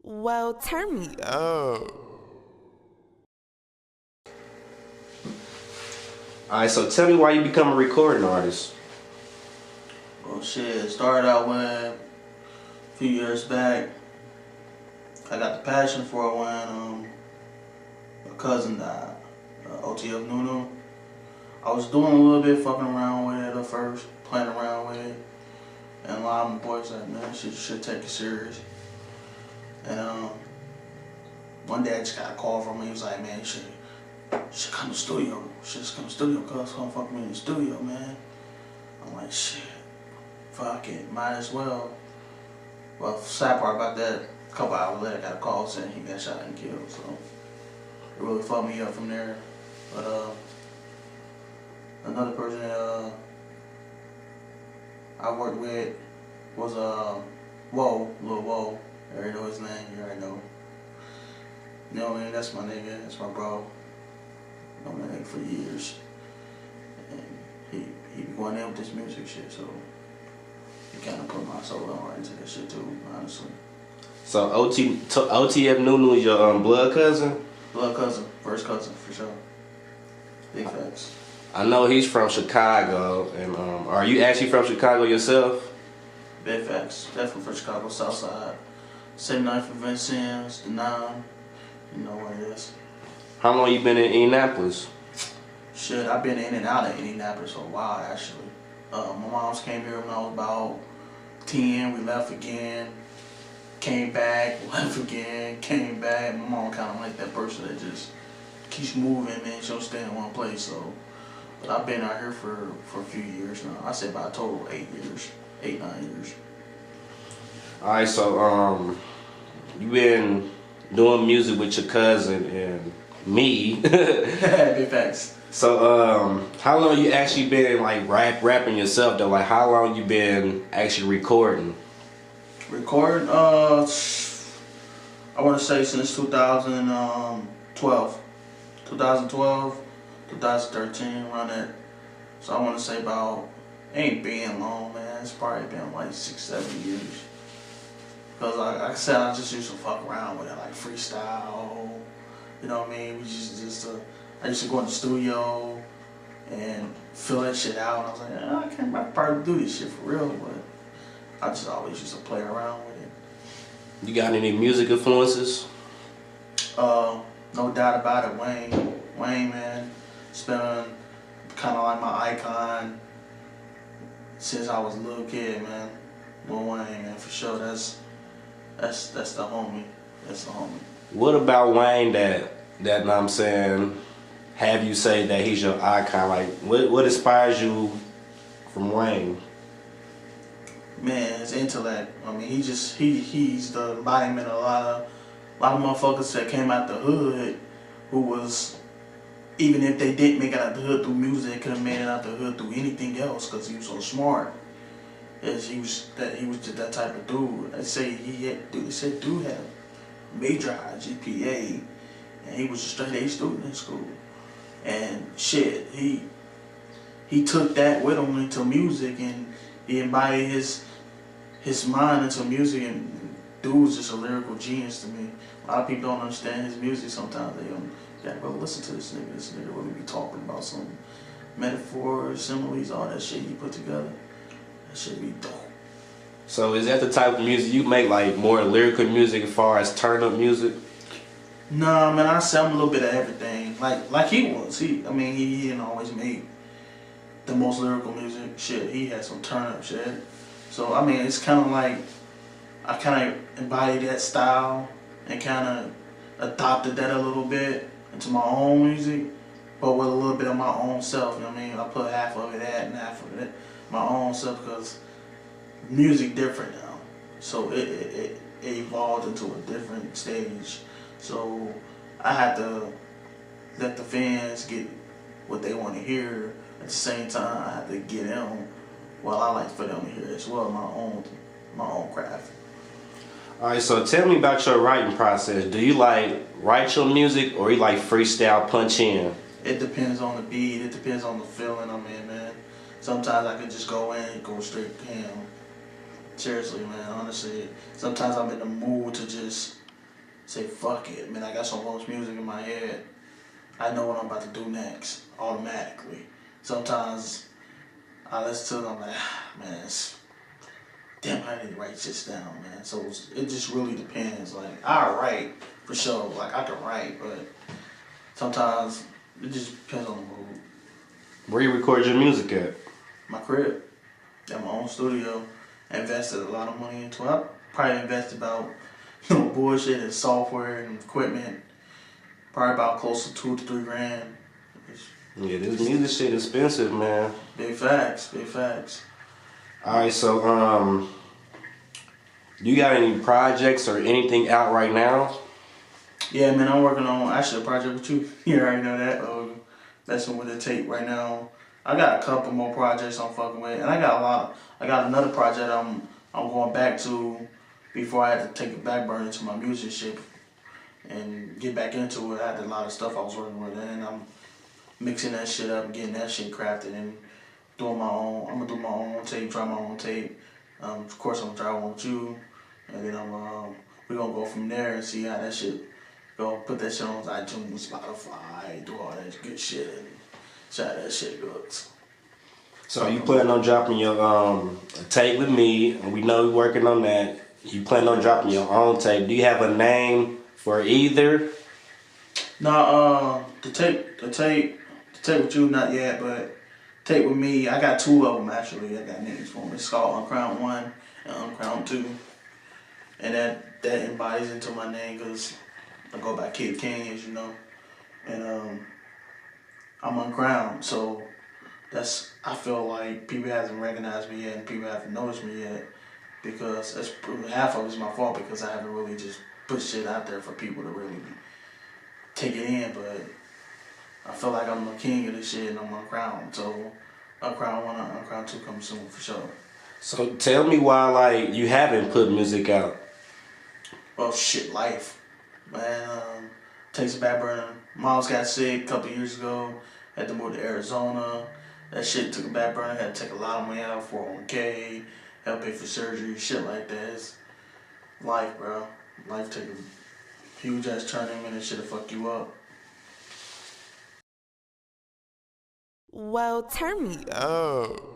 Well, turn me up. Alright, so tell me why you become a recording artist. Well, shit, it started out when a few years back, I got the passion for it when a cousin died, OTF NUNU. I was doing a little bit fucking around with it at first, playing around with it, and a lot of my boys said, man, you should take it serious. And one day I just got a call from him. He was like, man, you should come to the studio. You should just come to the studio, cuz come fuck me in the studio, man. I'm like, shit, fuck it, might as well. Well, sad part about that, a couple hours later I got a call saying he got shot and killed, so it really fucked me up from there. But another person that I worked with was Lil Whoa. You already know his name, you already know. You know what I mean? That's my nigga, that's my bro. Known that nigga for years. And he be going in with this music shit, so he kinda put my soul on right into that shit too, honestly. So OTF NUNU is your blood cousin? Blood cousin, first cousin for sure. Big facts. I know he's from Chicago, and are you actually from Chicago yourself? Big facts, definitely from Chicago, South Side. 79th for Vincennes, the 9, you know what it is. How long you been in Indianapolis? Shit, I've been in and out of Indianapolis for a while actually. My mom's came here when I was about 10, we left again, came back, left again, came back. My mom kinda like that person that just keeps moving, man, she don't stay in one place, so. But I've been out here for a few years now. I say about a total of 8 years, 8, 9 years. Alright, so you been doing music with your cousin and me. Big facts. So how long you actually been like rapping yourself though? Like how long you been actually recording? Recording, I want to say since 2012, 2013, around that. So I want to say about, ain't been long, man. It's probably been like 6, 7 years. Because like I said, I just used to fuck around with it, like freestyle. You know what I mean? I used to go in the studio and fill that shit out. And I was like, I can't probably do this shit for real, but I just always used to play around with it. You got any music influences? No doubt about it, Wayne. Wayne, man, it's been kind of like my icon since I was a little kid, man. Lil Wayne, man, for sure. That's the homie. That's the homie. What about Wayne that I'm saying have you say that he's your icon? Like what inspires you from Wayne? Man, his intellect. I mean, he's the embodiment of a lot of motherfuckers that came out the hood who was, even if they didn't make it out the hood through music, they could have made it out the hood through anything else because he was so smart. He was just that type of dude. They say dude had major high GPA, and he was a straight A student in school. And shit, he took that with him into music, and he embodied his mind into music. And dude's just a lyrical genius to me. A lot of people don't understand his music sometimes. They gotta go listen to this nigga. This nigga really be talking about some metaphors, similes, all that shit he put together. That shit be dope. So is that the type of music you make, like more lyrical music as far as turn up music? Nah, man, I say I'm a little bit of everything. Like he was. He didn't always make the most lyrical music. Shit, he had some turn up shit. So I mean, it's kind of like I kind of embodied that style and kind of adopted that a little bit into my own music, but with a little bit of my own self. You know what I mean? I put half of it that and half of it my own self because music different now. So it evolved into a different stage. So I had to let the fans get what they want to hear. At the same time, I had to get them what I like for them to hear as well, my own craft. Alright, so tell me about your writing process. Do you like write your music or you like freestyle punch in? It depends on the beat, it depends on the feeling I'm in, man. Sometimes I can just go in and go straight ham. Seriously, man, honestly. Sometimes I'm in the mood to just say fuck it. I mean, I got so much music in my head. I know what I'm about to do next automatically. Sometimes I listen to it, I'm like, man, damn, I need to write this down, man. So it just really depends. Like, I write for sure. Like, I can write, but sometimes it just depends on the mood. Where you record your music at? My crib. Got my own studio. I invested a lot of money into it. I probably invested about, bullshit and software and equipment. Probably about close to $2 to $3 grand. Yeah, this music shit expensive, man. Big facts, big facts. Alright, so you got any projects or anything out right now? Yeah, man, I'm working on actually a project with you. You already know that. Messing with the tape right now. I got a couple more projects I'm fucking with, and I got another project I'm going back to before I had to take a back burner to my musicianship and get back into it. I had a lot of stuff I was working with, and I'm mixing that shit up and getting that shit crafted and doing my own. I'm gonna do my own tape, try my own tape. Of course, I'm gonna try one with you, and then we're gonna go from there and see how that shit go. Put that shit on iTunes, Spotify, do all that good shit, and see how that shit goes. So you planning on dropping your tape with me? And we know you're working on that. You planning on dropping your own tape? Do you have a name for either? No, the tape with you, not yet, but tape with me, I got two of them actually. I got names for them. It's called Uncrowned 1 and Uncrowned 2. And that embodies into my name because I go by kiidd Kiing, as you know. And I'm uncrowned, so I feel like people haven't recognized me yet and people haven't noticed me yet because that's half of it's my fault because I haven't really just put shit out there for people to really take it in, but I feel like I'm the king of this shit and I'm uncrowned. So Uncrowned 1 and Uncrowned 2 come soon for sure. So tell me why like you haven't put music out. Well, shit, life, man. Takes a back burner. Mom's got sick a couple years ago. Had to move to Arizona. That shit took a back burner. Had to take a lot of money out, 401k, help pay for surgery, shit like that. It's life, bro. Life take a huge ass turning and shit'll fuck you up. Well, turn me up.